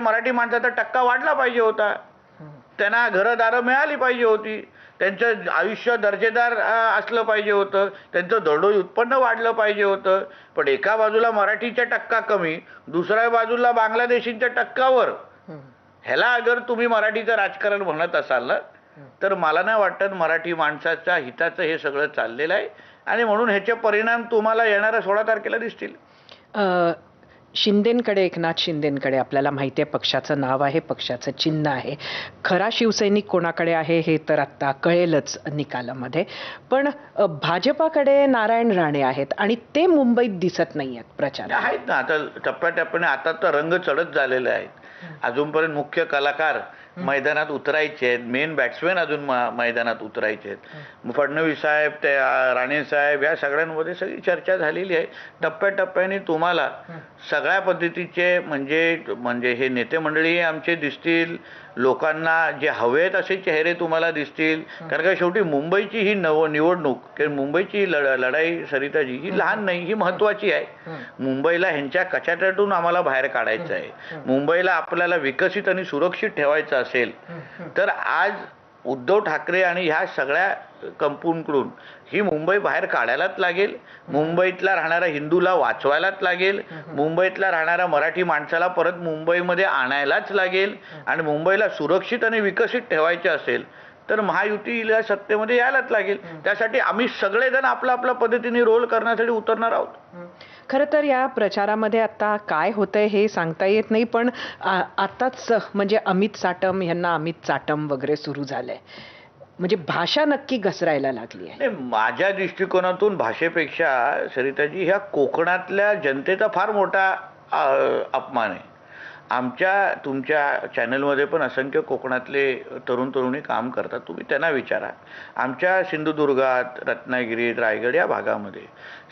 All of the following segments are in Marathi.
मराठी माणसाचा टक्का वाढला पाहिजे होता, त्यांना घरदारं मिळाली पाहिजे होती, त्यांचं आयुष्य दर्जेदार असलं पाहिजे होतं, त्यांचं दरडोई उत्पन्न वाढलं पाहिजे होतं. पण एका बाजूला मराठीचा टक्का कमी, दुसऱ्या बाजूला बांगलादेशींच्या टक्कावर. ह्याला अगर तुम्ही मराठीचं राजकारण म्हणत असाल ना, तर मला नाही वाटत मराठी माणसाच्या हिताचं हे सगळं चाललेलं आहे. आणि म्हणून ह्याचे परिणाम तुम्हाला येणाऱ्या 16 तारखेला दिसतील. शिंदेंकडे, एकनाथ शिंदेंकडे आपल्याला माहिती आहे, पक्षाचं नाव आहे, पक्षाचं चिन्ह आहे. खरा शिवसैनिक कोणाकडे आहे हे तर आत्ता कळेलच निकालामध्ये. पण भाजपाकडे नारायण राणे आहेत आणि ते मुंबईत दिसत नाही आहेत प्रचारात. आहेत ना, आता टप्प्याटप्प्याने आता तर रंग चढत झालेले आहेत. अजूनपर्यंत मुख्य कलाकार मैदानात उतरायचे आहेत, मेन बॅट्समॅन अजून मैदानात उतरायचे आहेत. फडणवीस साहेब, त्या राणे साहेब, या सगळ्यांमध्ये सगळी चर्चा झालेली आहे. टप्प्याटप्प्याने तुम्हाला सगळ्या पद्धतीचे म्हणजे हे नेते मंडळी आमचे दिसतील, लोकांना जे हवेत असे चेहरे तुम्हाला दिसतील. कारण का शेवटी मुंबईची ही निवडणूक किंवा मुंबईची लढाई सरिताजी ही लहान नाही, ही महत्वाची आहे. मुंबईला ह्यांच्या कचाट्यातून आम्हाला बाहेर काढायचं आहे. मुंबईला आपल्याला विकसित आणि सुरक्षित ठेवायचं असेल तर आज उद्धव ठाकरे आणि ह्या सगळ्या कंपनीकडून ही मुंबई बाहेर काढायलाच लागेल. मुंबईतला राहणाऱ्या हिंदूला वाचवायलाच लागेल. मुंबईतला राहणाऱ्या मराठी माणसाला परत मुंबईमध्ये आणायलाच लागेल. आणि मुंबईला सुरक्षित आणि विकसित ठेवायचे असेल तर महायुतीला सत्तेमध्ये यायलाच लागेल. त्यासाठी आम्ही सगळेजण आपल्या आपल्या पद्धतीने रोल करण्यासाठी उतरणार आहोत. खरं तर या प्रचारामध्ये आता काय होतंय हे सांगता येत नाही, पण आताच म्हणजे अमित साटम यांना अमित चाटम वगैरे सुरू झालंय. म्हणजे भाषा नक्की घसरायला लागली आहे. माझ्या दृष्टिकोनातून भाषेपेक्षा सरिताजी ह्या कोकणातल्या जनतेचा फार मोठा अपमान आहे. तुमच्या चॅनलमध्ये पण असंख्य कोकणातले तरुण तरुणी काम करतात, तुम्ही त्यांना विचारा. आमच्या सिंधुदुर्गात, रत्नागिरीत, रायगड या भागामध्ये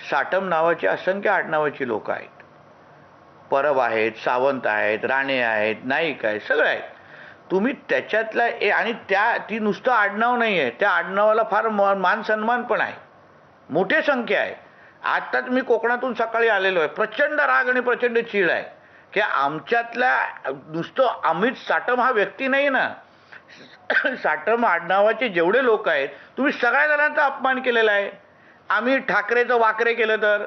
साटम नावाची असंख्य आडनावाची लोक आहेत. परब आहेत, सावंत आहेत, राणे आहेत, नाईक आहेत, सगळे आहेत. तुम्ही त्याच्यातला आणि ती नुसतं आडनाव नाही आहे, त्या आडनावाला फार मान सन्मान पण आहे, मोठी संख्या आहे. आत्ताच मी कोकणातून सकाळी आलेलो आहे. प्रचंड राग आणि प्रचंड चीड आहे की आमच्यातल्या नुसतं अमित साटम हा व्यक्ती नाही ना, साटम आडनावाचे जेवढे लोक आहेत तुम्ही सगळ्या जणांचा अपमान केलेला आहे. आम्ही ठाकरेचं वाकरे केलं तर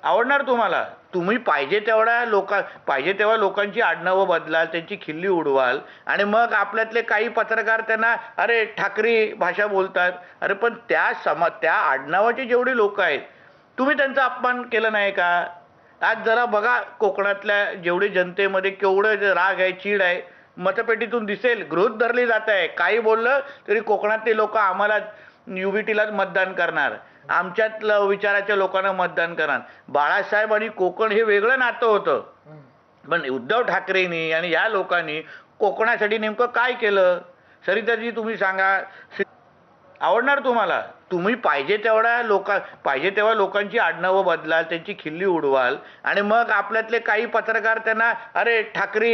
आवडणार तुम्हाला? तुम्ही पाहिजे तेव्हा लोकांची आडनावं बदलाल, त्यांची खिल्ली उडवाल आणि मग आपल्यातले काही पत्रकार त्यांना अरे ठाकरी भाषा बोलतात. अरे पण त्या आडनावाचे जेवढे लोक आहेत तुम्ही त्यांचा अपमान केला नाही का? आज जरा बघा कोकणातल्या जेवढे जनतेमध्ये केवढं राग आहे, चीड आहे, मतपेटीतून दिसेल. गृहीत धरली जात आहे, काही बोललं तरी कोकणातले लोक आम्हाला युबीटीलाच मतदान करणार, आमच्यातलं विचाराच्या लोकांना मतदान करणार. बाळासाहेब आणि कोकण हे वेगळं नातं होतं. पण उद्धव ठाकरेंनी आणि या लोकांनी कोकणासाठी नेमकं काय केलं सरिताजी तुम्ही सांगा? आवडणार तुम्हाला? तुम्ही पाहिजे तेव्हा लोकांची आडनावं बदलाल, त्यांची खिल्ली उडवाल आणि मग आपल्यातले काही पत्रकार त्यांना अरे ठाकरी